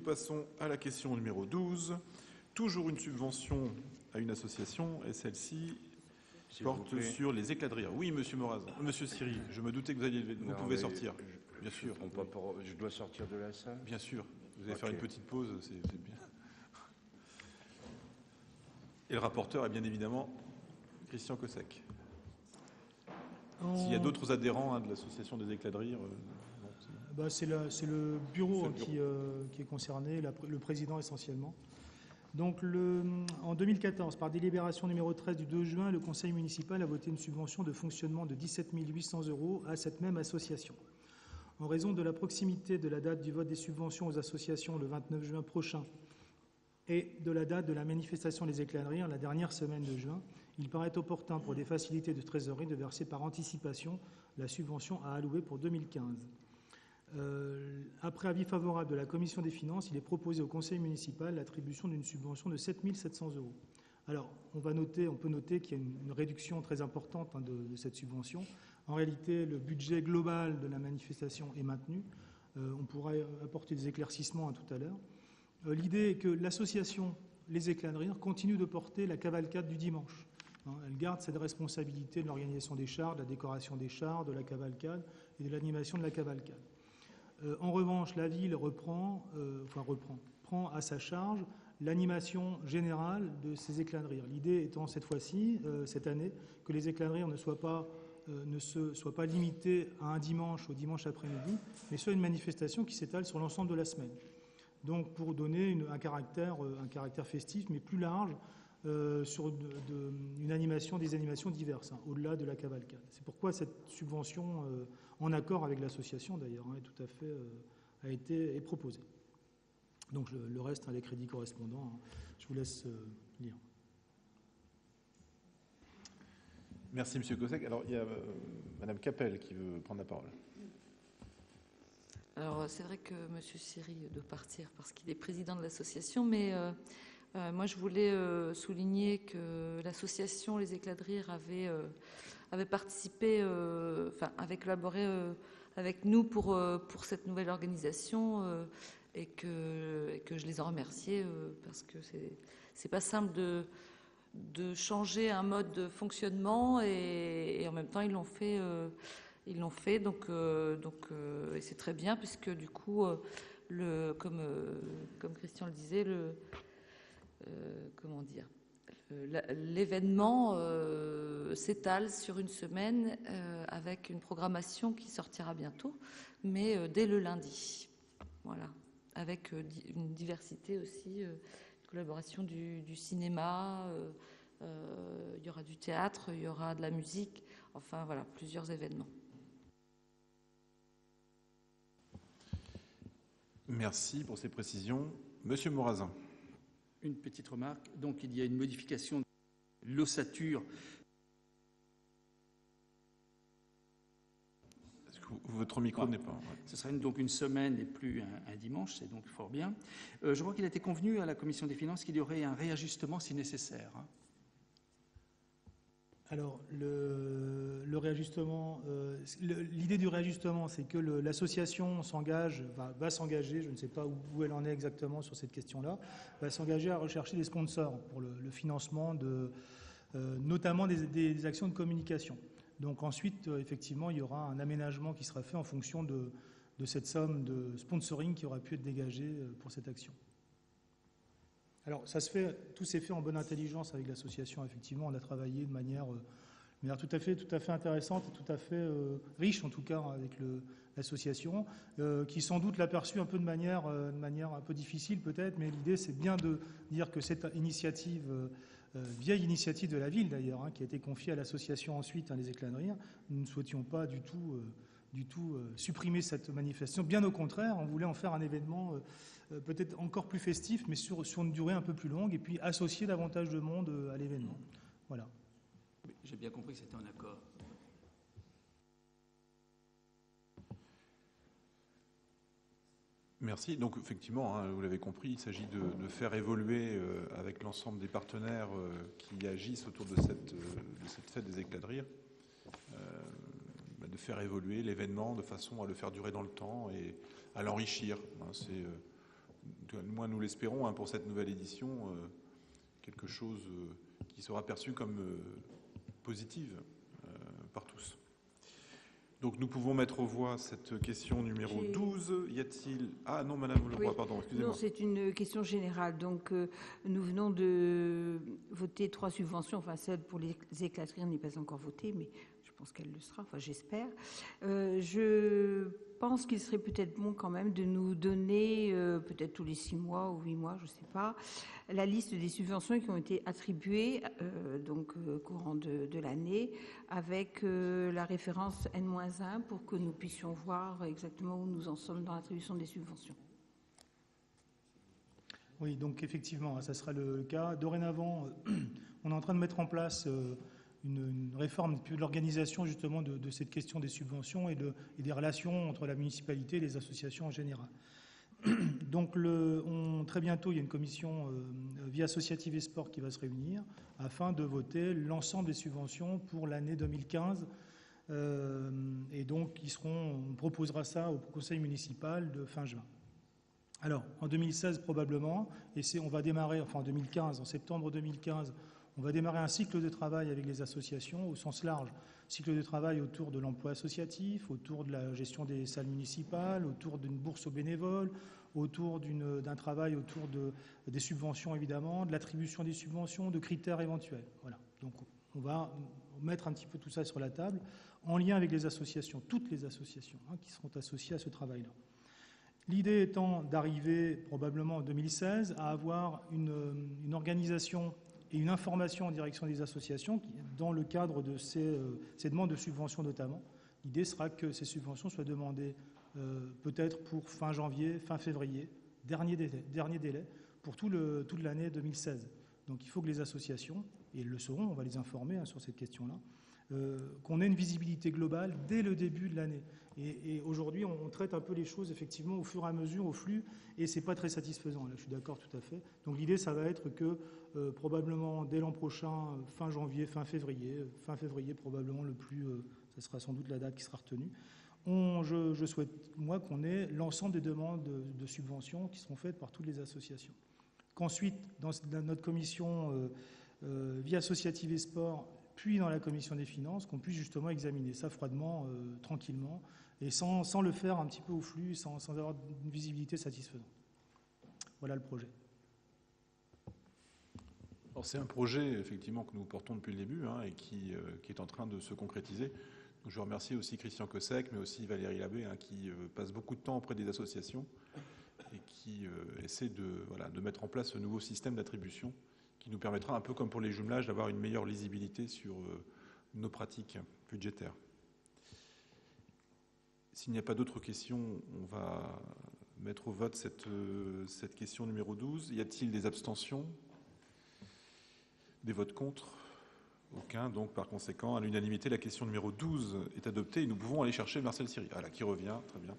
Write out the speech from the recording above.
passons à la question numéro 12. Toujours une subvention à une association, et celle-ci porte sur les éclats de rire. Oui, monsieur Morazan. Monsieur Siri, je me doutais que vous pouvez sortir. Bien sûr. Je dois sortir de la salle. Bien sûr. Vous allez faire une petite pause, c'est bien. Et le rapporteur est bien évidemment Christian Cossec. S'il y a d'autres adhérents de l'association des éclats de rire... c'est le bureau qui est concerné, le président essentiellement. Donc, en 2014, par délibération numéro 13 du 2 juin, le conseil municipal a voté une subvention de fonctionnement de 17 800 € à cette même association. En raison de la proximité de la date du vote des subventions aux associations le 29 juin prochain et de la date de la manifestation des éclats de rire la dernière semaine de juin, il paraît opportun pour des facilités de trésorerie de verser par anticipation la subvention à allouer pour 2015. Après avis favorable de la Commission des finances, il est proposé au Conseil municipal l'attribution d'une subvention de 7 700 €. Alors, on peut noter qu'il y a une réduction très importante de cette subvention. En réalité, le budget global de la manifestation est maintenu. On pourra apporter des éclaircissements tout à l'heure. L'idée est que l'association Les Éclats de Rire continue de porter la cavalcade du dimanche. Elle garde cette responsabilité de l'organisation des chars, de la décoration des chars, de la cavalcade et de l'animation de la cavalcade. En revanche, la ville prend à sa charge l'animation générale de ces éclats de rire. L'idée étant cette fois-ci, cette année, que les éclats de rire ne soient pas limités à un dimanche, au dimanche après-midi, mais soit une manifestation qui s'étale sur l'ensemble de la semaine. Donc pour donner un caractère festif, mais plus large, sur des animations diverses, au-delà de la cavalcade. C'est pourquoi cette subvention, en accord avec l'association d'ailleurs, tout à fait, est proposée. Donc le reste, les crédits correspondants, je vous laisse lire. Merci, M. Cossec. Alors, il y a Mme Capel qui veut prendre la parole. Alors, c'est vrai que M. Siri doit partir parce qu'il est président de l'association, mais moi, je voulais souligner que l'association Les Éclats de Rire avait participé, avait collaboré avec nous pour cette nouvelle organisation et que je les en remerciais parce que c'est pas simple de changer un mode de fonctionnement et en même temps ils l'ont fait. Donc et c'est très bien puisque du coup, comme Christian le disait, l'événement s'étale sur une semaine avec une programmation qui sortira bientôt, mais dès le lundi. Voilà, avec une diversité aussi, collaboration du cinéma, il y aura du théâtre, il y aura de la musique, enfin voilà, plusieurs événements. Merci pour ces précisions. Monsieur Morazan. Une petite remarque. Donc, il y a une modification de l'ossature. Est-ce que votre micro n'est pas... Ouais. Ce sera donc une semaine et plus un dimanche, c'est donc fort bien. Je vois qu'il a été convenu à la Commission des finances qu'il y aurait un réajustement si nécessaire. Alors, le réajustement, l'idée du réajustement, c'est que l'association va s'engager, je ne sais pas où elle en est exactement sur cette question-là, va s'engager à rechercher des sponsors pour le financement notamment des actions de communication. Donc ensuite, effectivement, il y aura un aménagement qui sera fait en fonction de cette somme de sponsoring qui aura pu être dégagée pour cette action. Alors, tout s'est fait en bonne intelligence avec l'association. Effectivement, on a travaillé de manière tout à fait intéressante et tout à fait riche, en tout cas, avec l'association, qui sans doute l'a perçu un peu de manière un peu difficile peut-être, mais l'idée, c'est bien de dire que cette initiative, vieille initiative de la ville d'ailleurs, qui a été confiée à l'association ensuite, Les Éclats de Rire, nous ne souhaitions pas du tout supprimer cette manifestation. Bien au contraire, on voulait en faire un événement peut-être encore plus festif, mais sur une durée un peu plus longue, et puis associer davantage de monde à l'événement. Voilà. J'ai bien compris que c'était en accord. Merci. Donc effectivement, vous l'avez compris, il s'agit de faire évoluer avec l'ensemble des partenaires qui agissent autour de cette fête des éclats de rire, de faire évoluer l'événement de façon à le faire durer dans le temps et à l'enrichir. C'est moins nous l'espérons, pour cette nouvelle édition, quelque chose qui sera perçu comme positive par tous. Donc nous pouvons mettre aux voix cette question numéro 12. Y a-t-il... Ah non, Madame Leroy, pardon, excusez-moi. Non, c'est une question générale. Donc nous venons de voter 3 subventions, enfin celle pour les éclateries n'est pas encore votée, mais je pense qu'elle le sera, enfin j'espère. Je pense qu'il serait peut-être bon quand même de nous donner, peut-être tous les 6 mois ou 8 mois, je ne sais pas, la liste des subventions qui ont été attribuées courant de l'année, avec la référence N-1 pour que nous puissions voir exactement où nous en sommes dans l'attribution des subventions. Oui, donc effectivement, ça sera le cas. Dorénavant, on est en train de mettre en place une réforme de l'organisation justement de cette question des subventions et des relations entre la municipalité et les associations en général. Donc très bientôt, il y a une commission vie associative et sport qui va se réunir afin de voter l'ensemble des subventions pour l'année 2015. Et donc, on proposera ça au conseil municipal de fin juin. Alors, en 2016 probablement, on va démarrer, enfin en 2015, en septembre 2015, on va démarrer un cycle de travail avec les associations au sens large. Cycle de travail autour de l'emploi associatif, autour de la gestion des salles municipales, autour d'une bourse aux bénévoles, autour d'un travail autour des subventions évidemment, de l'attribution des subventions, de critères éventuels. Voilà. Donc on va mettre un petit peu tout ça sur la table en lien avec les associations, toutes les associations qui seront associées à ce travail-là. L'idée étant d'arriver probablement en 2016 à avoir une organisation et une information en direction des associations dans le cadre de ces demandes de subventions notamment. L'idée sera que ces subventions soient demandées peut-être pour fin janvier, fin février, dernier délai pour toute l'année 2016. Donc il faut que les associations, et elles le seront, on va les informer sur cette question-là, qu'on ait une visibilité globale dès le début de l'année. Et aujourd'hui, on traite un peu les choses effectivement au fur et à mesure, au flux, et c'est pas très satisfaisant. Là, je suis d'accord tout à fait. Donc l'idée, ça va être que probablement dès l'an prochain, fin janvier, fin février probablement ça sera sans doute la date qui sera retenue. Je souhaite, moi, qu'on ait l'ensemble des demandes de subventions qui seront faites par toutes les associations. Qu'ensuite, dans notre commission vie associative et sport, puis dans la commission des finances, qu'on puisse justement examiner ça froidement, tranquillement, et sans le faire un petit peu au flux, sans avoir une visibilité satisfaisante. Voilà le projet. Alors c'est un projet effectivement que nous portons depuis le début et qui est en train de se concrétiser. Donc, je remercie aussi Christian Cossec, mais aussi Valérie Labbé, qui passe beaucoup de temps auprès des associations et qui essaie de mettre en place ce nouveau système d'attribution qui nous permettra, un peu comme pour les jumelages, d'avoir une meilleure lisibilité sur nos pratiques budgétaires. S'il n'y a pas d'autres questions, on va mettre au vote cette question numéro 12. Y a-t-il des abstentions? Des votes contre? Aucun. Donc, par conséquent, à l'unanimité, la question numéro 12 est adoptée et nous pouvons aller chercher Marcel Ciry. Voilà, qui revient. Très bien.